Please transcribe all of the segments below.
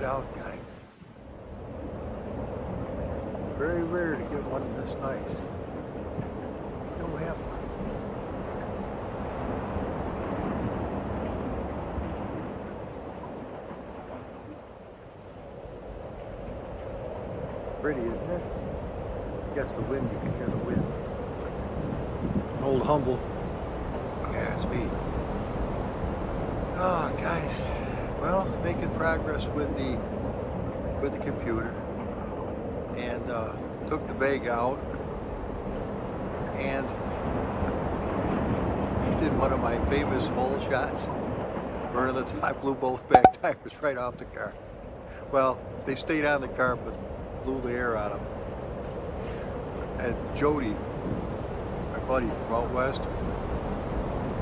out, guys. Very rare to get one this nice. You don't have one. Pretty, isn't it? I guess the wind, you can hear the wind. Old Humble. Yeah, it's me. Oh, guys. Well, making progress with the computer, and took the Vega out, and did one of my famous hole shots, burning the top, blew both back tires right off the car. Well, they stayed on the car, but blew the air out of them. And Jody, my buddy from out west,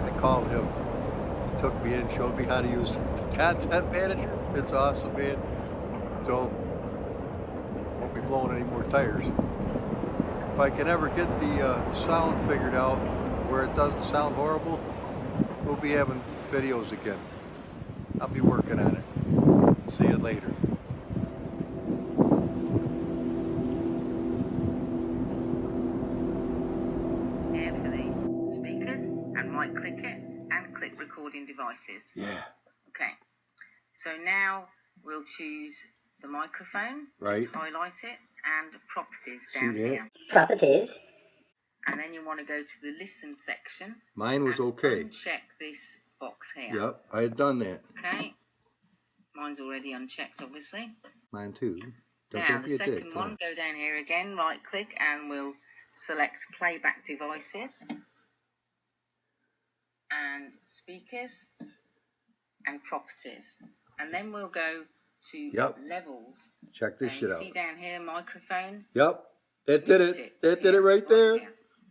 I called him. He took me in, showed me how to use the content manager. It's awesome, man. So, won't be blowing any more tires. If I can ever get the sound figured out where it doesn't sound horrible, we'll be having videos again. I'll be working on it. See you later. Here for the speakers, and right click it and click recording devices. Yeah. Okay. So now we'll choose the microphone. Right. Just highlight it, and properties down here. Properties. And then you want to go to the listen section. Mine was okay. Uncheck this box here. Yep, I had done that. Okay. Mine's already unchecked, obviously. Mine too. Now the second one, go down here again, right click, and we'll select playback devices and speakers and properties. And then we'll go to levels. Check this shit out. See down here, microphone. Yep, that did it. That did it right there.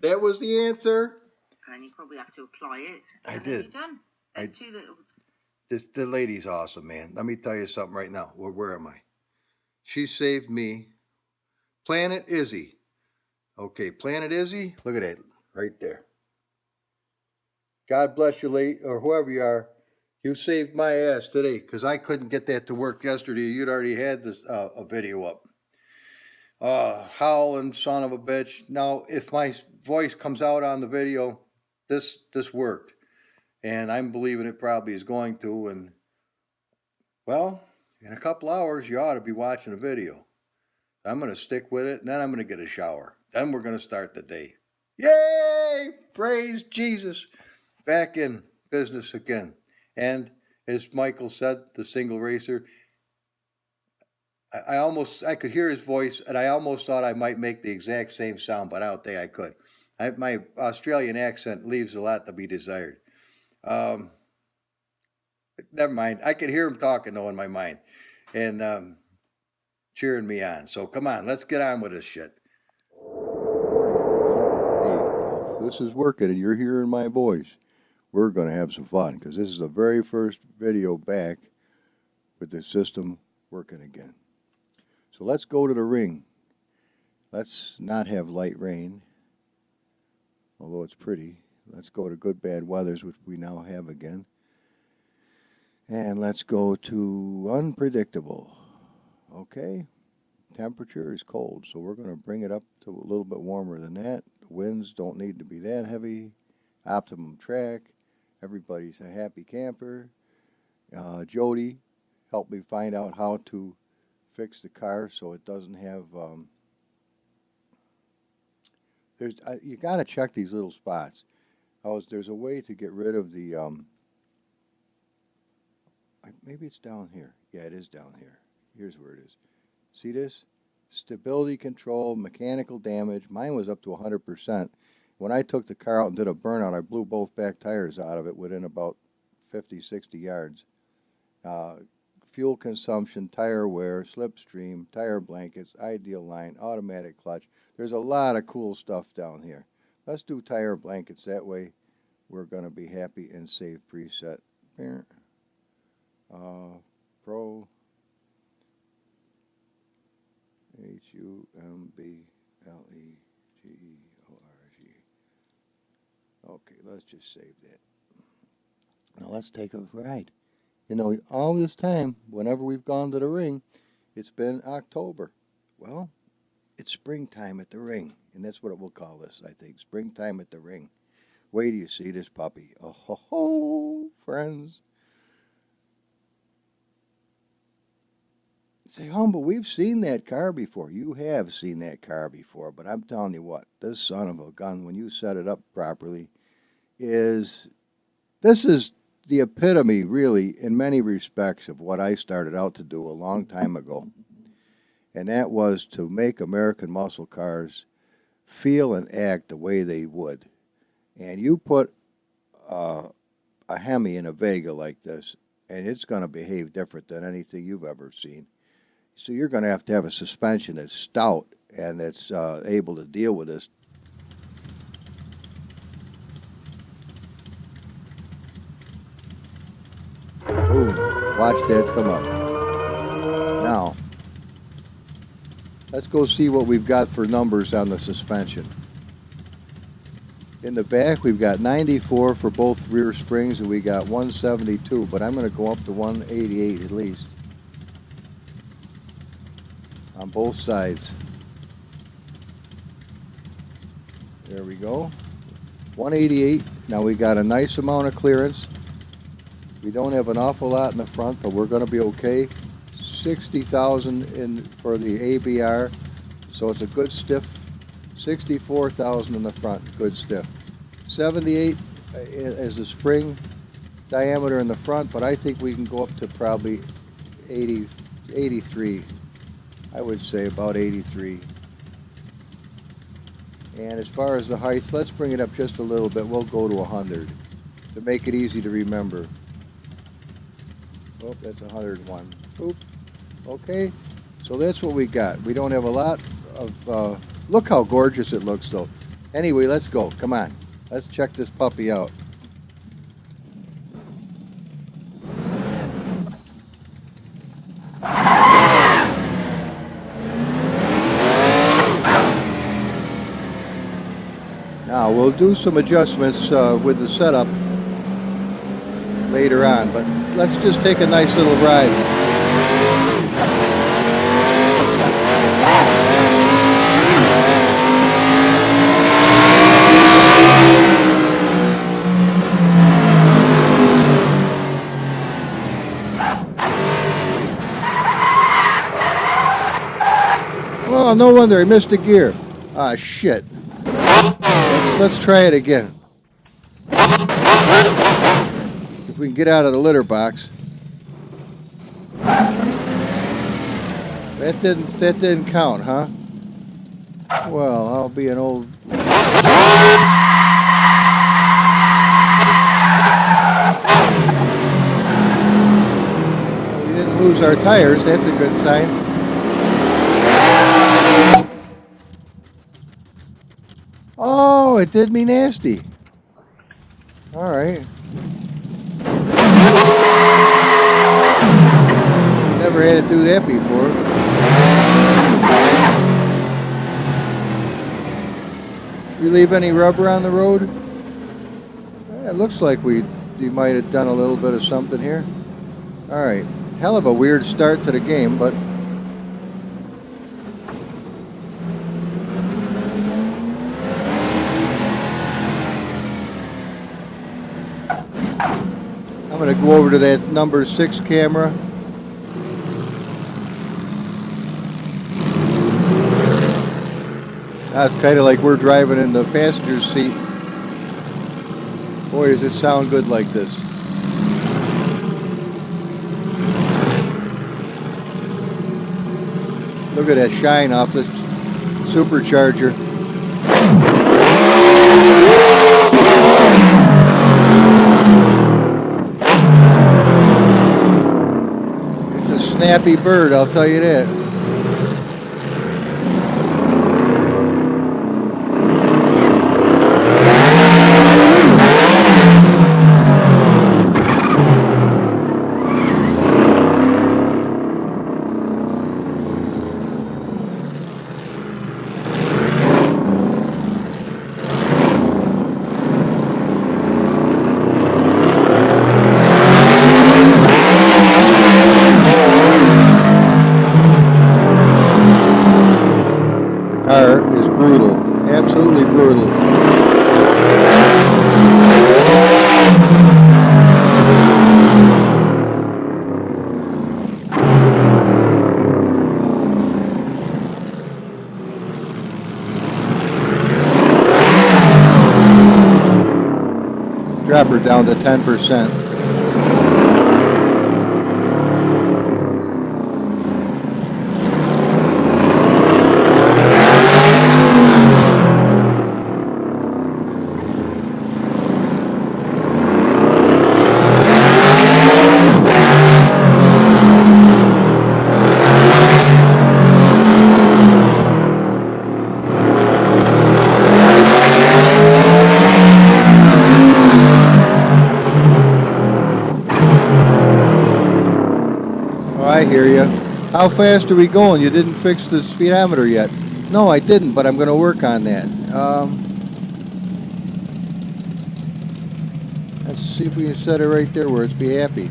That was the answer. And then you probably have to apply it. I did. Then you're done. There's two little. The lady's awesome, man. Let me tell you something right now. Where am I? She saved me. Planet Izzy. Okay, Planet Izzy. Look at that right there. God bless you, late or whoever you are. You saved my ass today because I couldn't get that to work yesterday. You'd already had this a video up. Howling son of a bitch. Now, if my voice comes out on the video, this worked. And I'm believing it probably is going to. And, well, in a couple hours, you ought to be watching a video. I'm going to stick with it, and then I'm going to get a shower. Then we're going to start the day. Yay! Praise Jesus. Back in business again. And as Michael said, the single racer, I could hear his voice, and I almost thought I might make the exact same sound, but I don't think I could. My Australian accent leaves a lot to be desired. Never mind. I could hear him talking, though, in my mind, and cheering me on. So come on, let's get on with this shit. Hey, if this is working and you're hearing my voice, we're going to have some fun, because this is the very first video back with the system working again. So let's go to the ring. Let's not have light rain, although it's pretty. Let's go to good bad weathers, which we now have again. And let's go to unpredictable. Okay. Temperature is cold, so we're going to bring it up to a little bit warmer than that. The winds don't need to be that heavy. Optimum track. Everybody's a happy camper. Jody helped me find out how to fix the car so it doesn't have you got to check these little spots. There's a way to get rid of the maybe it's down here. Yeah, it is down here. Here's where it is. See this? Stability control, mechanical damage. Mine was up to 100%. When I took the car out and did a burnout, I blew both back tires out of it within about 50, 60 yards. Fuel consumption, tire wear, slipstream, tire blankets, ideal line, automatic clutch. There's a lot of cool stuff down here. Let's do tire blankets. That way we're going to be happy and save preset. Pro HUMBLEGEORG. Okay, let's just save that. Now let's take a ride You know, all this time, whenever we've gone to the ring, it's been October. Well, it's springtime at the ring, and that's what we'll call this, I think. Springtime at the ring. Wait till you see this puppy. Oh, ho, ho, friends. Say, Humble, we've seen that car before. You have seen that car before, but I'm telling you what, this son of a gun, when you set it up properly, this is the epitome, really, in many respects, of what I started out to do a long time ago. And that was to make American muscle cars feel and act the way they would. And you put a Hemi in a Vega like this, and it's going to behave different than anything you've ever seen. So you're going to have a suspension that's stout and that's able to deal with this. Boom. Watch that come up. Now, let's go see what we've got for numbers on the suspension. In the back, we've got 94 for both rear springs, and we got 172, but I'm going to go up to 188 at least on both sides. There we go. 188. Now we got a nice amount of clearance. We don't have an awful lot in the front, but we're going to be okay. 60,000 in for the ABR, so it's a good stiff. 64,000 in the front, good stiff. 78 is the spring diameter in the front, but I think we can go up to probably 80, 83. I would say about 83. And as far as the height, let's bring it up just a little bit. We'll go to 100 to make it easy to remember. Oh, that's 101. Oop. Okay, so that's what we got. We don't have a lot of, look how gorgeous it looks though. Anyway, let's go. Come on. Let's check this puppy out. Now, we'll do some adjustments with the setup later on, but let's just take a nice little ride. Oh, no wonder I missed a gear. Ah, shit. Let's try it again. If we can get out of the litter box. That didn't count, huh? Well, I'll be an old. We didn't lose our tires. That's a good sign. Oh, it did me nasty. All right. Never had to do that before. You leave any rubber on the road? It looks like you might have done a little bit of something here. All right. Hell of a weird start to the game, but I'm going to go over to that number 6 camera. That's kind of like we're driving in the passenger seat. Boy, does it sound good like this. Look at that shine off the supercharger. It's a snappy bird, I'll tell you that. down to 10%. I hear you. How fast are we going? You didn't fix the speedometer yet. No, I didn't, but I'm going to work on that. Let's see if we can set it right there where it's be happy.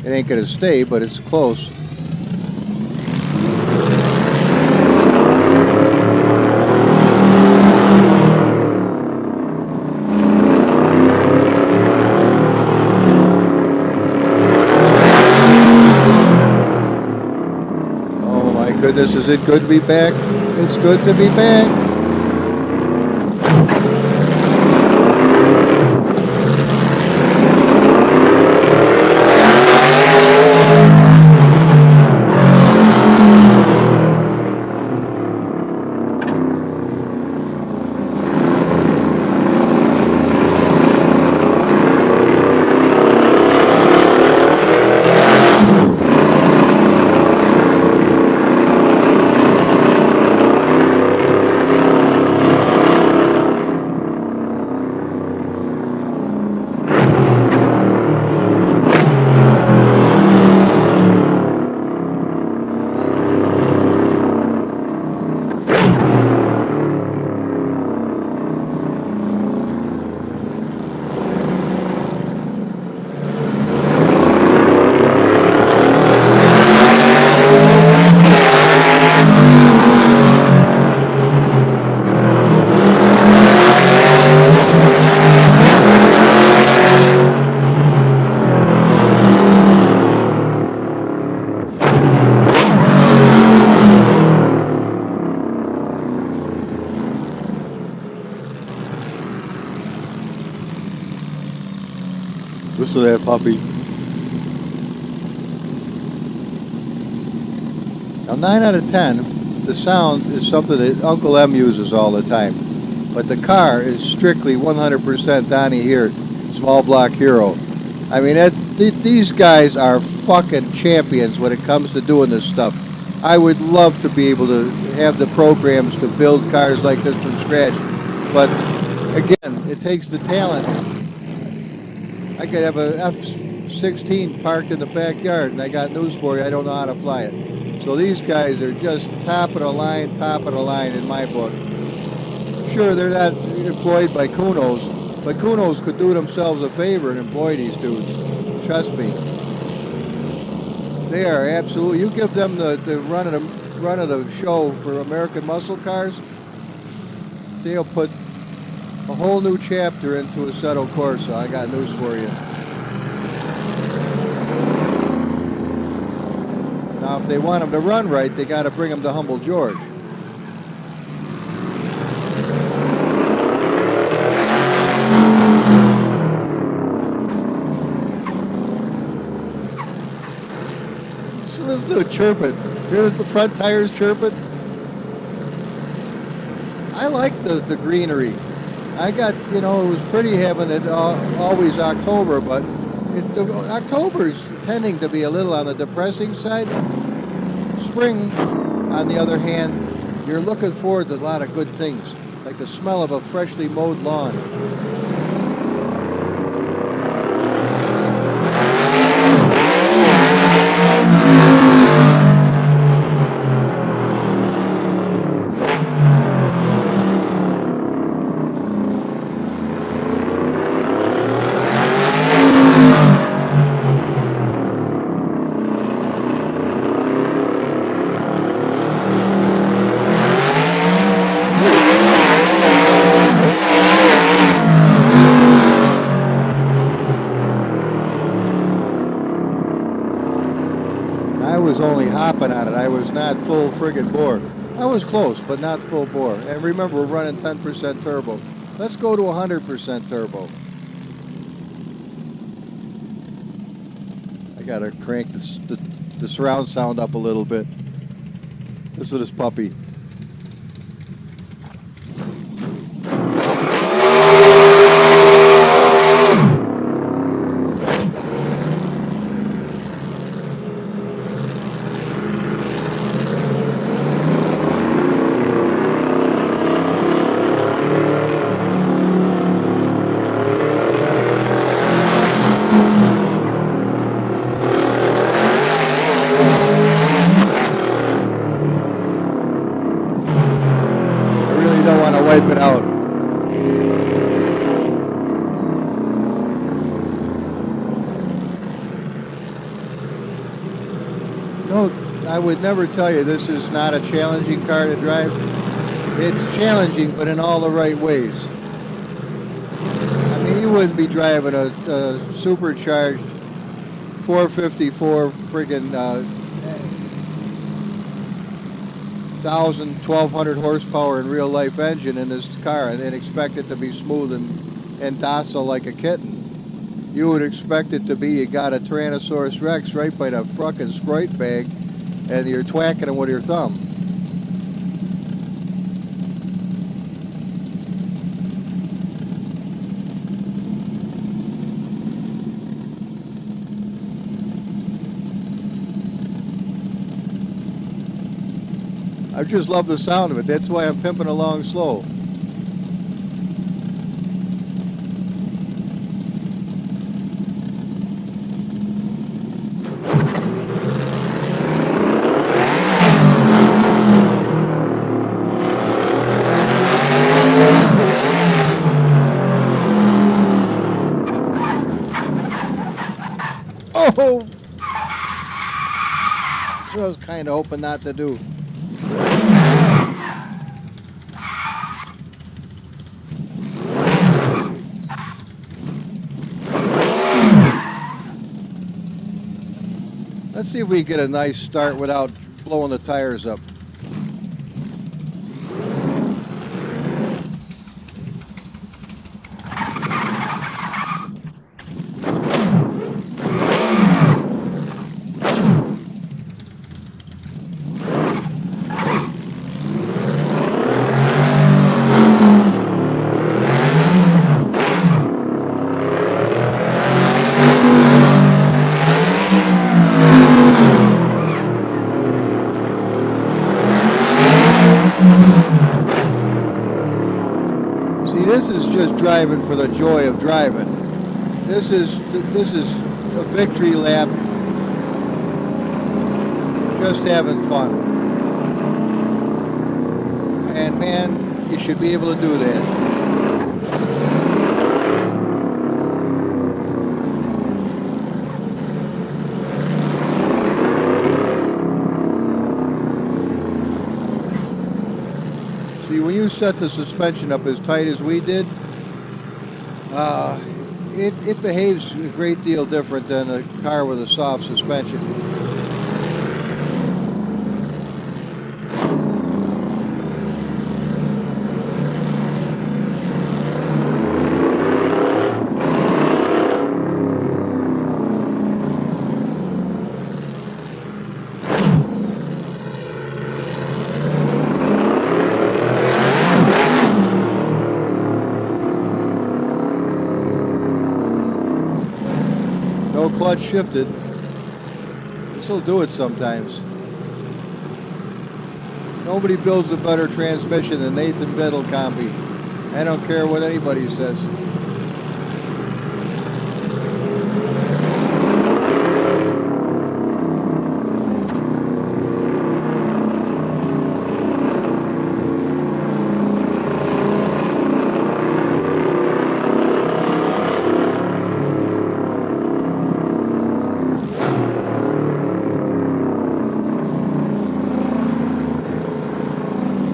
It ain't going to stay, but it's close. Goodness, is it good to be back? It's good to be back. Listen to that puppy. Now 9 out of 10, the sound is something that Uncle M uses all the time. But the car is strictly 100% Donnie here, Small Block Hero. I mean, these guys are fucking champions when it comes to doing this stuff. I would love to be able to have the programs to build cars like this from scratch. But again, it takes the talent. I could have a F-16 parked in the backyard, and I got news for you, I don't know how to fly it. So these guys are just top of the line in my book. Sure, they're not employed by Kunos, but Kunos could do themselves a favor and employ these dudes. Trust me. They are absolutely, you give them the run of the show for American muscle cars, they'll put a whole new chapter into Assetto Corsa. I got news for you. Now, if they want them to run right, they got to bring them to Humble George. So let's do it chirping. Hear the front tires chirping? I like the greenery. I got, it was pretty having it always October, but October is tending to be a little on the depressing side. Spring, on the other hand, you're looking forward to a lot of good things, like the smell of a freshly mowed lawn. I was only hopping on it. I was not full friggin' bore. I was close, but not full bore. And remember, we're running 10% turbo. Let's go to 100% turbo. Gotta crank the surround sound up a little bit. Listen to this puppy. Don't want to wipe it out. No, I would never tell you this is not a challenging car to drive. It's challenging, but in all the right ways. I mean, you wouldn't be driving a supercharged 454 friggin' 1,200 horsepower in real life engine in this car and then expect it to be smooth and docile like a kitten. You would expect it to be, you got a Tyrannosaurus Rex right by the fucking Sprite bag and you're twacking him with your thumb. I just love the sound of it. That's why I'm pimping along slow. Oh! That's what I was kind of hoping not to do. Let's see if we get a nice start without blowing the tires up. See, this is just driving for the joy of driving. This is a victory lap. Just having fun. And man, you should be able to do that. See, when you set the suspension up as tight as we did, it behaves a great deal different than a car with a soft suspension. No clutch shifted. This will do it sometimes. Nobody builds a better transmission than Nathan Biddle Combi. I don't care what anybody says.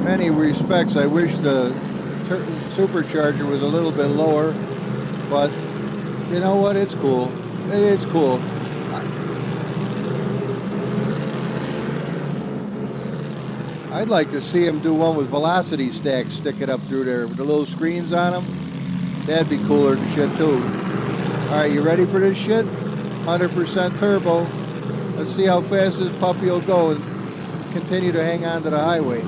Many respects, I wish the supercharger was a little bit lower, but you know what? It's cool. It's cool. I'd like to see him do one with velocity stacks sticking up through there with the little screens on them. That'd be cooler than shit too. All right, you ready for this shit? 100% turbo. Let's see how fast this puppy will go and continue to hang on to the highway.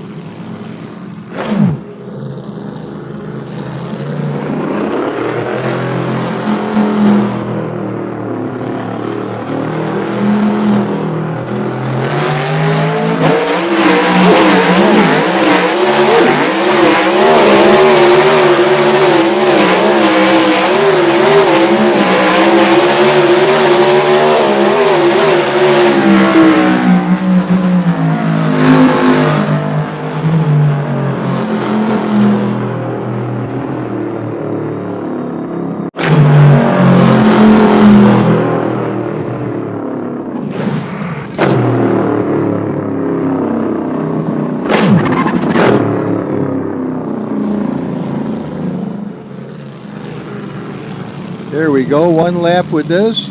There we go, one lap with this,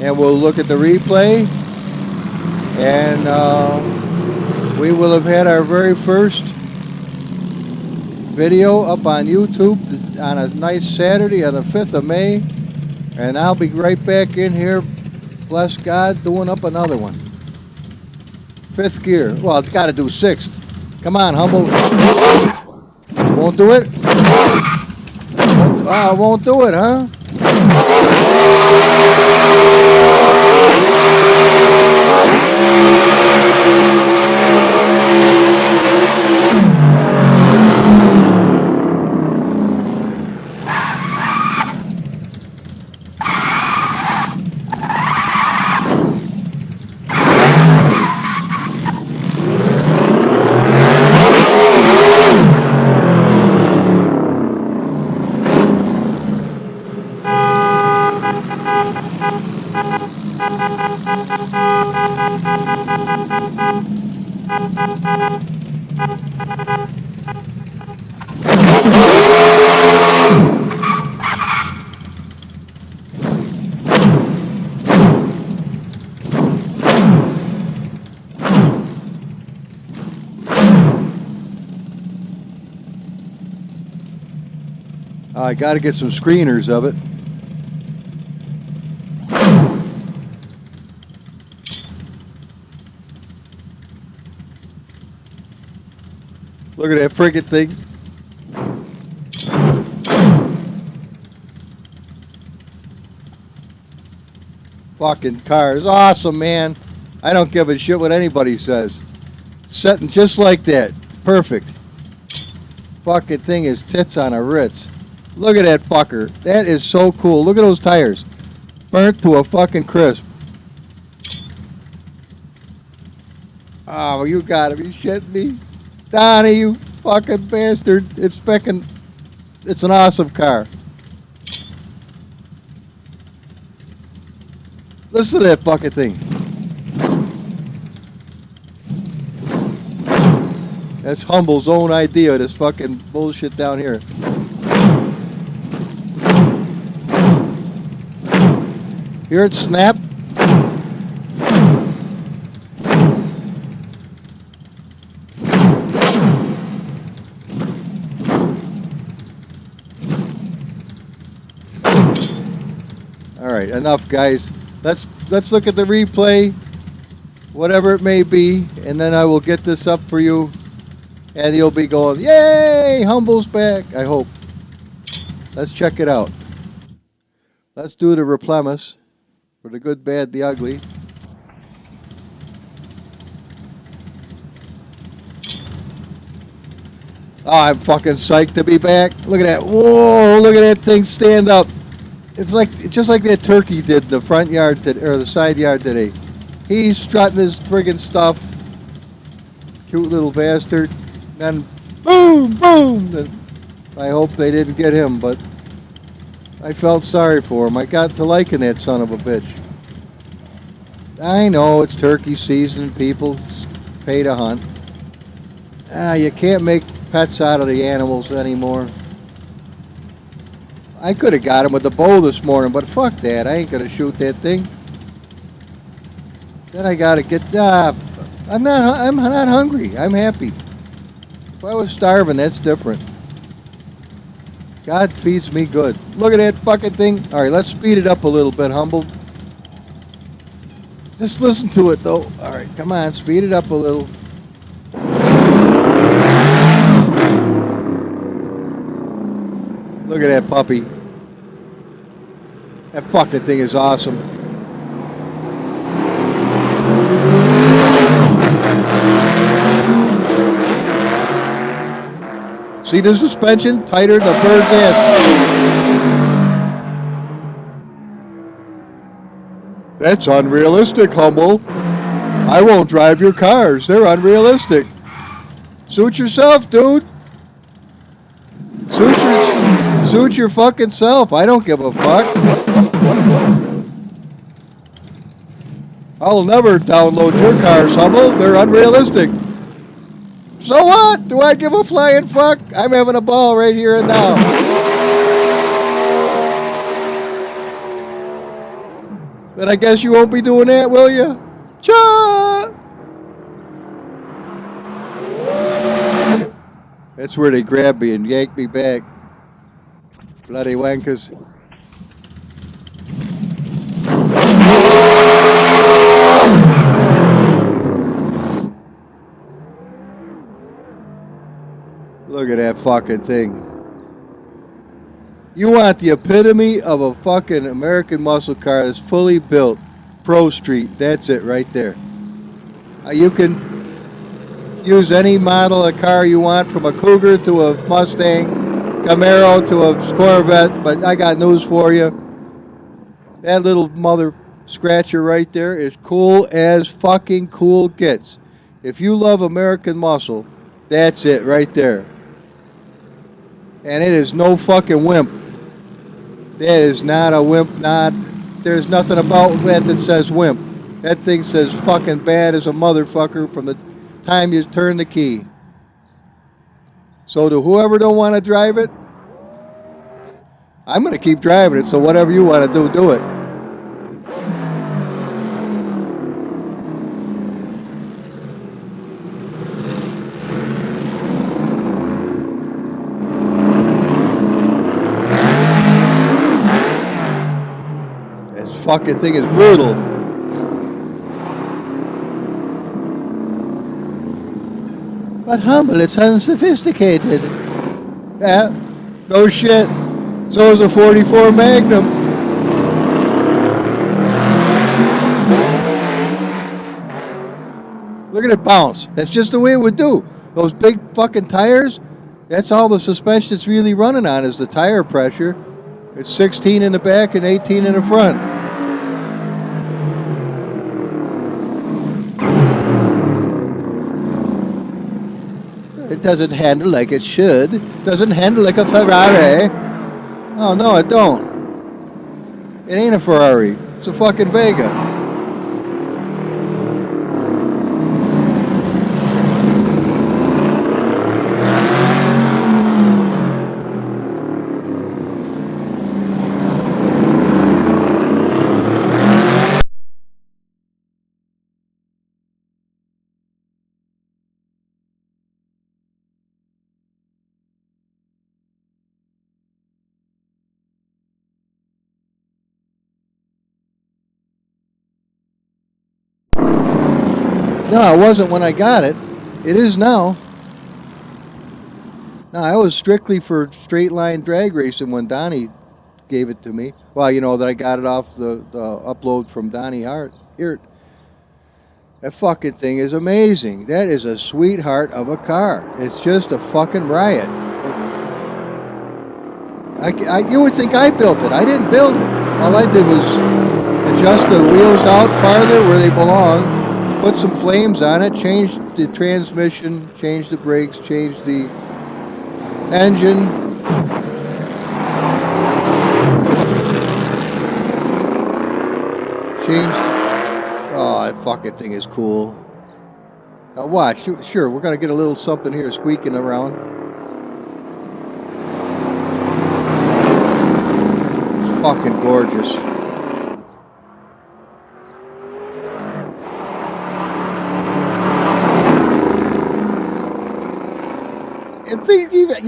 and we'll look at the replay, and we will have had our very first video up on YouTube on a nice Saturday on the 5th of May, and I'll be right back in here, bless God, doing up another one. 5th gear. Well, it's got to do 6th. Come on, Humble. Won't do it? Won't do it, huh? I got to get some screeners of it. Look at that friggin' thing. Fucking cars. Awesome, man. I don't give a shit what anybody says. Setting just like that. Perfect. Fucking thing is tits on a Ritz. Look at that fucker. That is so cool. Look at those tires. Burnt to a fucking crisp. Oh, you gotta be shitting me. Donnie, you fucking bastard. It's an awesome car. Listen to that fucking thing. That's Humble's own idea, this fucking bullshit down here. Hear it snap? All right, enough, guys. Let's look at the replay, whatever it may be, and then I will get this up for you, and you'll be going, yay, Humble's back, I hope. Let's check it out. Let's do the replemus for the good, bad, the ugly. Oh, I'm fucking psyched to be back. Look at that. Whoa, look at that thing stand up. It's just like that turkey did in the front yard or the side yard today. He's strutting his friggin' stuff. Cute little bastard. Then boom, boom. And I hope they didn't get him, but I felt sorry for him. I got to liking that son of a bitch. I know it's turkey season. People pay to hunt. You can't make pets out of the animals anymore. I could have got him with a bow this morning, but fuck that. I ain't gonna shoot that thing. Then I gotta get. I'm not hungry. I'm happy. If I was starving, that's different. God feeds me good. Look at that fucking thing. All right, let's speed it up a little bit, Humble. Just listen to it, though. All right, come on, speed it up a little. Look at that puppy. That fucking thing is awesome. See the suspension? Tighter than a bird's ass. That's unrealistic, Hummel. I won't drive your cars. They're unrealistic. Suit yourself, dude. Suit your fucking self. I don't give a fuck. I'll never download your cars, Hummel. They're unrealistic. So what? Do I give a flying fuck? I'm having a ball right here and now. Then I guess you won't be doing that, will you? Cha! That's where they grabbed me and yanked me back. Bloody wankers. Look at that fucking thing. You want the epitome of a fucking American muscle car that's fully built. Pro Street. That's it right there. You can use any model of car you want, from a Cougar to a Mustang, Camaro to a Corvette, but I got news for you. That little mother scratcher right there is cool as fucking cool gets. If you love American muscle, that's it right there. And it is no fucking wimp. That is not a wimp. There's nothing about that says wimp. That thing says fucking bad as a motherfucker from the time you turn the key. So to whoever don't want to drive it, I'm going to keep driving it. So whatever you want to do, do it. Fucking thing is brutal. But humble, it's unsophisticated. Yeah, no shit. So is a 44 Magnum. Look at it bounce. That's just the way it would do. Those big fucking tires, that's all the suspension it's really running on is the tire pressure. It's 16 in the back and 18 in the front. It doesn't handle like it should. Doesn't handle like a Ferrari. Oh, no, it don't. It ain't a Ferrari. It's a fucking Vega. No, it wasn't when I got it. It is now. No, I was strictly for straight line drag racing when Donnie gave it to me. Well, you know that I got it off the upload from Donnie Hart. Here, that fucking thing is amazing. That is a sweetheart of a car. It's just a fucking riot. You would think I built it. I didn't build it. All I did was adjust the wheels out farther where they belong. Put some flames on it, change the transmission, change the brakes, change the engine. Oh, that fucking thing is cool. Now watch, sure, we're going to get a little something here squeaking around. It's fucking gorgeous.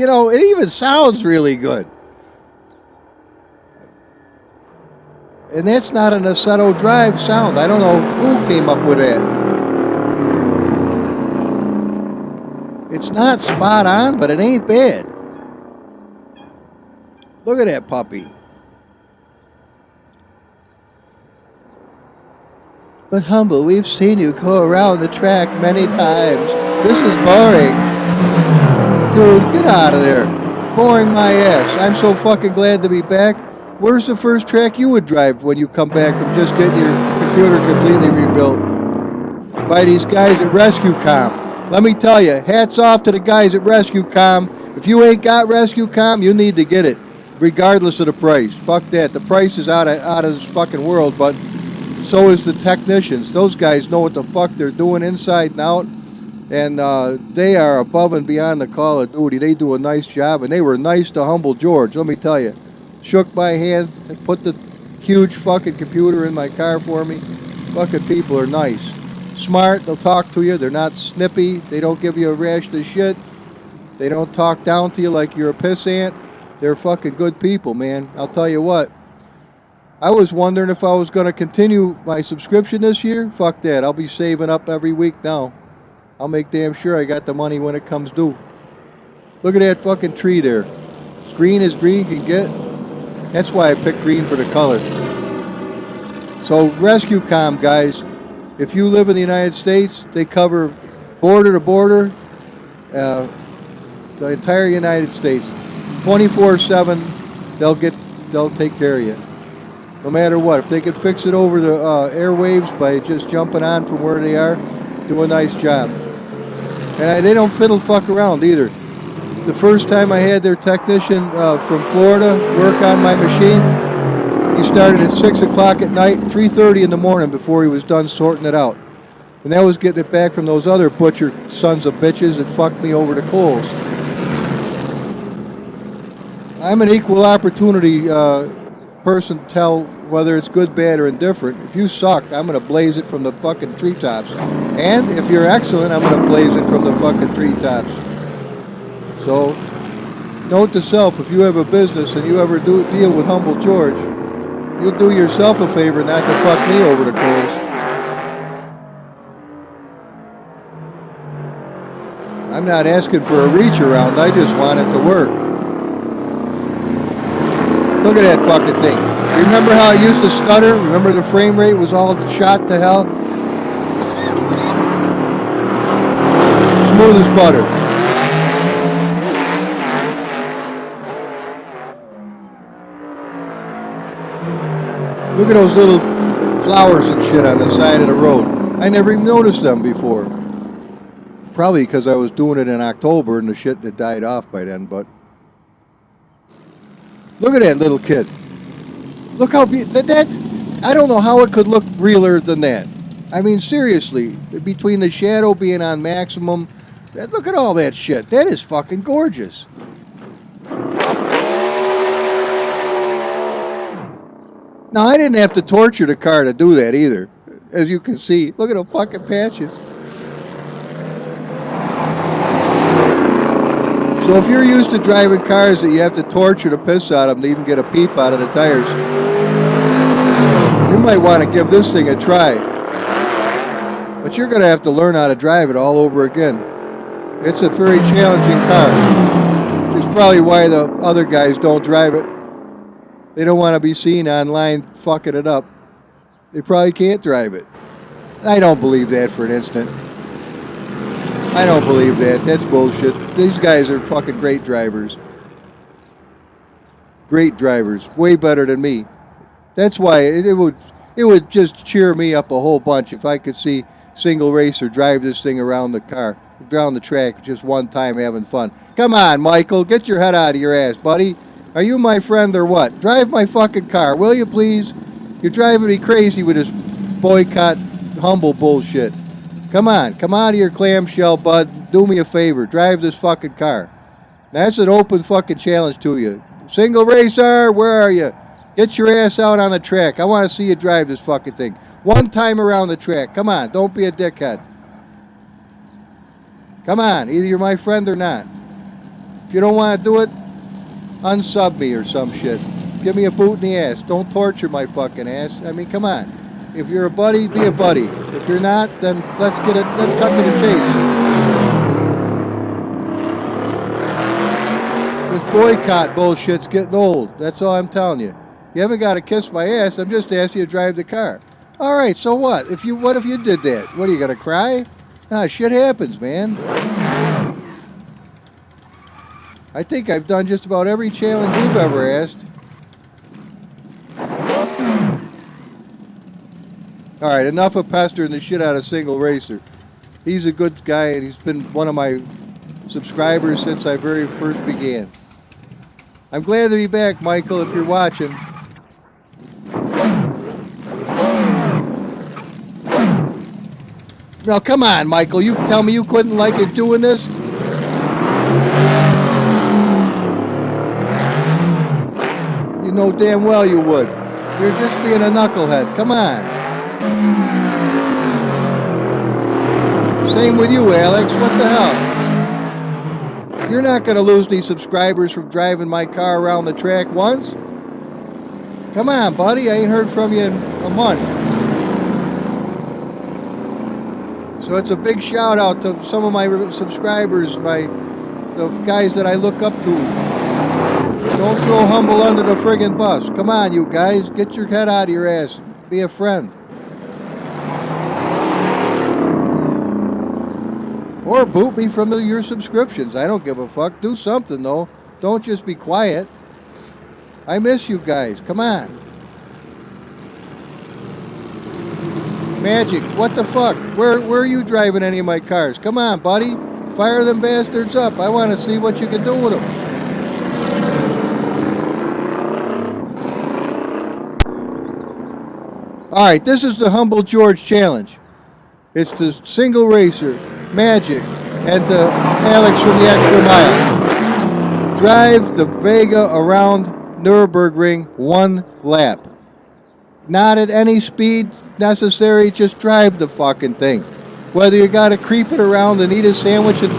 It even sounds really good. And that's not an Aceto Drive sound. I don't know who came up with that. It's not spot on, but it ain't bad. Look at that puppy. But Humble, we've seen you go around the track many times. This is boring. Dude, get out of there. Boring my ass. I'm so fucking glad to be back. Where's the first track you would drive when you come back from just getting your computer completely rebuilt? By these guys at RescueCom. Let me tell you, hats off to the guys at RescueCom. If you ain't got RescueCom, you need to get it, regardless of the price. Fuck that. The price is out of this fucking world, but so is the technicians. Those guys know what the fuck they're doing inside and out. And they are above and beyond the call of duty. They do a nice job, and they were nice to Humble George. Let me tell you. Shook my hand, put the huge fucking computer in my car for me. Fucking people are nice. Smart, they'll talk to you. They're not snippy. They don't give you a rash of shit. They don't talk down to you like you're a pissant. They're fucking good people, man. I'll tell you what. I was wondering if I was going to continue my subscription this year. Fuck that. I'll be saving up every week now. I'll make damn sure I got the money when it comes due. Look at that fucking tree there. As green as green can get. That's why I picked green for the color. So RescueCom, guys, if you live in the United States, they cover border to border, the entire United States. 24/7, they'll take care of you. No matter what. If they could fix it over the airwaves by just jumping on from where they are, do a nice job. And they don't fiddle fuck around either. The first time I had their technician from Florida work on my machine, he started at 6 o'clock at night, 3:30 in the morning before he was done sorting it out. And that was getting it back from those other butcher sons of bitches that fucked me over the coals. I'm an equal opportunity person to tell whether it's good, bad, or indifferent. If you suck, I'm going to blaze it from the fucking treetops. And if you're excellent, I'm going to blaze it from the fucking treetops. So, note to self, if you have a business and you ever do deal with Humble George, you'll do yourself a favor not to fuck me over the coals. I'm not asking for a reach around, I just want it to work. Look at that fucking thing. Remember how it used to stutter? Remember the frame rate was all shot to hell? Smooth as butter. Look at those little flowers and shit on the side of the road. I never even noticed them before. Probably because I was doing it in October and the shit had died off by then, but look at that little kid. Look how that I don't know how it could look realer than that. I mean, seriously, between the shadow being on maximum, look at all that shit. That is fucking gorgeous. Now, I didn't have to torture the car to do that either. As you can see, look at the fucking patches. So if you're used to driving cars that you have to torture the piss out of them to even get a peep out of the tires, you might want to give this thing a try. But you're going to have to learn how to drive it all over again. It's a very challenging car. Which is probably why the other guys don't drive it. They don't want to be seen online fucking it up. They probably can't drive it. I don't believe that for an instant. I don't believe that. That's bullshit. These guys are fucking great drivers. Great drivers. Way better than me. That's why it would just cheer me up a whole bunch if I could see Single Racer drive this thing around the track just one time having fun. Come on, Michael. Get your head out of your ass, buddy. Are you my friend or what? Drive my fucking car, will you please? You're driving me crazy with this boycott Humble bullshit. Come on, come out of your clamshell, bud. Do me a favor. Drive this fucking car. That's an open fucking challenge to you. Single Racer, where are you? Get your ass out on the track. I want to see you drive this fucking thing. One time around the track. Come on, don't be a dickhead. Come on, either you're my friend or not. If you don't want to do it, unsub me or some shit. Give me a boot in the ass. Don't torture my fucking ass. I mean, come on. If you're a buddy, be a buddy. If you're not, then let's cut to the chase. This boycott bullshit's getting old. That's all I'm telling you. You haven't got to kiss my ass. I'm just asking you to drive the car. All right, so what? What if you did that? What, are you gonna cry? Nah, shit happens, man. I think I've done just about every challenge you've ever asked. All right, enough of pestering the shit out of Single Racer. He's a good guy, and he's been one of my subscribers since I very first began. I'm glad to be back, Michael, if you're watching. Now, come on, Michael. You tell me you couldn't like it doing this? You know damn well you would. You're just being a knucklehead. Come on. Same with you, Alex. What the hell? You're not going to lose any subscribers from driving my car around the track once. Come on, buddy. I ain't heard from you in a month. So it's a big shout out to some of my subscribers, the guys that I look up to. Don't throw Humble under the friggin' bus. Come on, you guys. Get your head out of your ass. Be a friend. Or boot me from your subscriptions. I don't give a fuck. Do something, though. Don't just be quiet. I miss you guys. Come on. Magic, what the fuck? Where are you driving any of my cars? Come on, buddy. Fire them bastards up. I want to see what you can do with them. Alright, this is the Humble George Challenge. It's the Single Racer, Magic, and to Alex from the Extra Mile. Drive the Vega around Nürburgring 1 lap. Not at any speed necessary, just drive the fucking thing. Whether you gotta creep it around and eat a sandwich and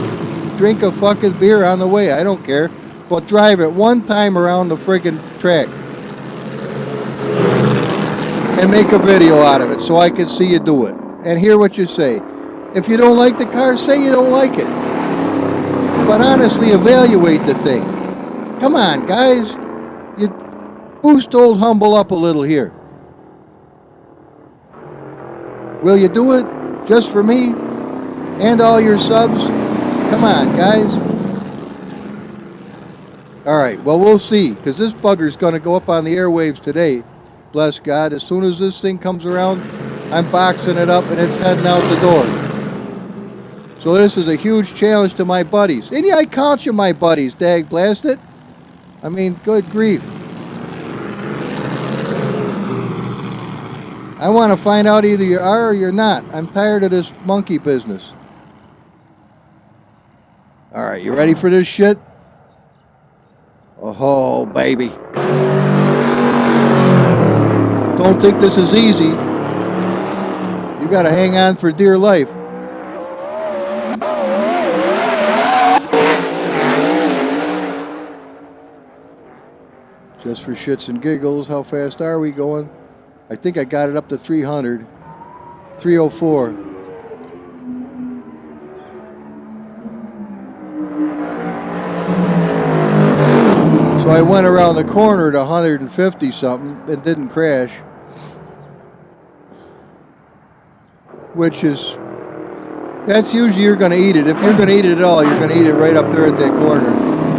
drink a fucking beer on the way, I don't care. But drive it one time around the friggin' track. And make a video out of it so I can see you do it. And hear what you say. If you don't like the car, say you don't like it. But honestly, evaluate the thing. Come on, guys. You boost old Humble up a little here. Will you do it just for me and all your subs? Come on, guys. All right, well, we'll see, because this bugger's going to go up on the airwaves today. Bless God. As soon as this thing comes around, I'm boxing it up and it's heading out the door. So this is a huge challenge to my buddies. And yeah, I count you my buddies, dag blast it. I mean, good grief. I want to find out either you are or you're not. I'm tired of this monkey business. All right, you ready for this shit? Oh, baby. Don't think this is easy. You got to hang on for dear life. Just for shits and giggles, how fast are we going? I think I got it up to 300. 304. So I went around the corner to 150 something and didn't crash. Which is, that's usually you're going to eat it. If you're going to eat it at all, you're going to eat it right up there at that corner.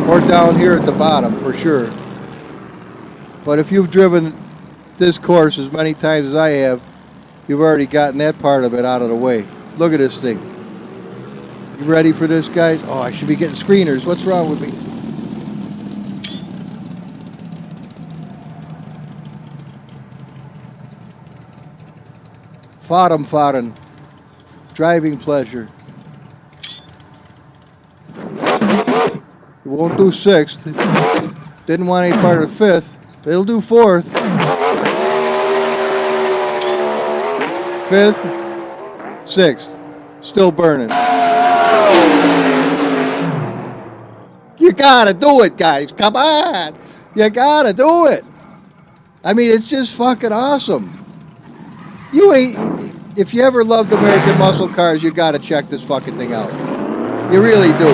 Or down here at the bottom, for sure. But if you've driven this course as many times as I have, you've already gotten that part of it out of the way. Look at this thing. You ready for this, guys? Oh, I should be getting screeners. What's wrong with me? Fahren. Driving pleasure. It won't do sixth. Didn't want any part of fifth. But it'll do fourth. Fifth. Sixth. Still burning. You gotta do it, guys. Come on. You gotta do it. I mean, it's just fucking awesome. You ain't. If you ever loved American muscle cars, you gotta check this fucking thing out. You really do.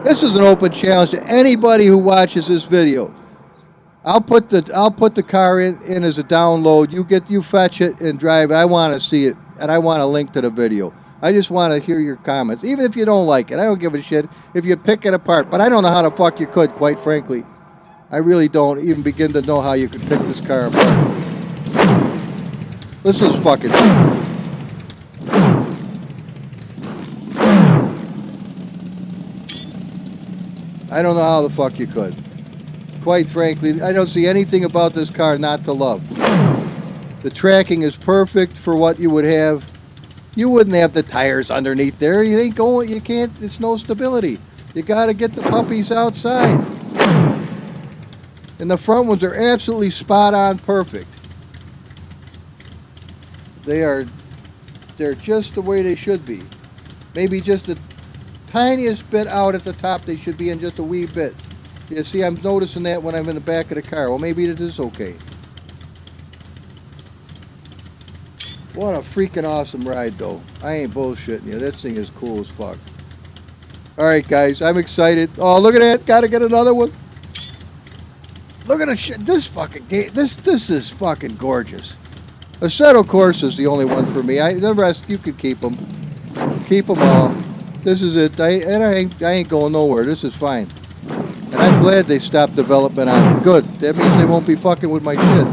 This is an open challenge to anybody who watches this video. I'll put the car in as a download. You fetch it and drive it. I want to see it, and I want a link to the video. I just want to hear your comments, even if you don't like it. I don't give a shit if you pick it apart. But I don't know how the fuck you could, quite frankly. I really don't even begin to know how you could pick this car apart. This is fucking. I don't know how the fuck you could. Quite frankly, I don't see anything about this car not to love. The tracking is perfect for what you would have. You wouldn't have the tires underneath there. You ain't going. You can't. It's no stability. You got to get the puppies outside. And the front ones are absolutely spot on perfect. They're just the way they should be. Maybe just the tiniest bit out at the top. They should be in just a wee bit. You see, I'm noticing that when I'm in the back of the car. Well, maybe it is okay. What a freaking awesome ride, though. I ain't bullshitting you. This thing is cool as fuck. All right, guys, I'm excited. Oh, look at that. Got to get another one. Look at the shit. This fucking game. This is fucking gorgeous. Assetto Corsa is the only one for me. The rest, you could keep them. Keep them all. This is it. I ain't going nowhere. This is fine. And I'm glad they stopped development on it. Good. That means they won't be fucking with my shit.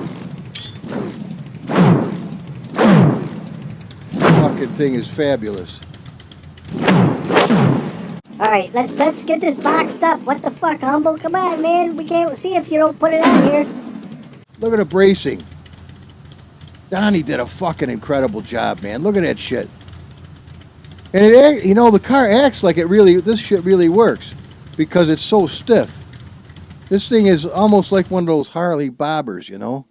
Fucking thing is fabulous. Alright, let's get this boxed up. What the fuck, Humble? Come on, man. We can't see if you don't put it on here. Look at the bracing. Donnie did a fucking incredible job, man. Look at that shit. And it, you know, the car acts like it really, this shit really works because it's so stiff. This thing is almost like one of those Harley bobbers, you know,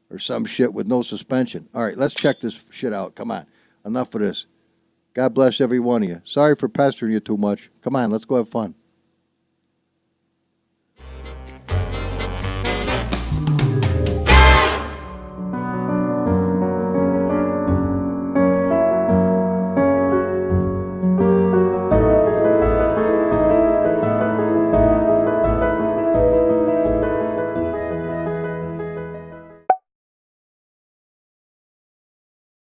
or some shit with no suspension. All right, let's check this shit out. Come on. Enough of this. God bless every one of you. Sorry for pestering you too much. Come on, let's go have fun.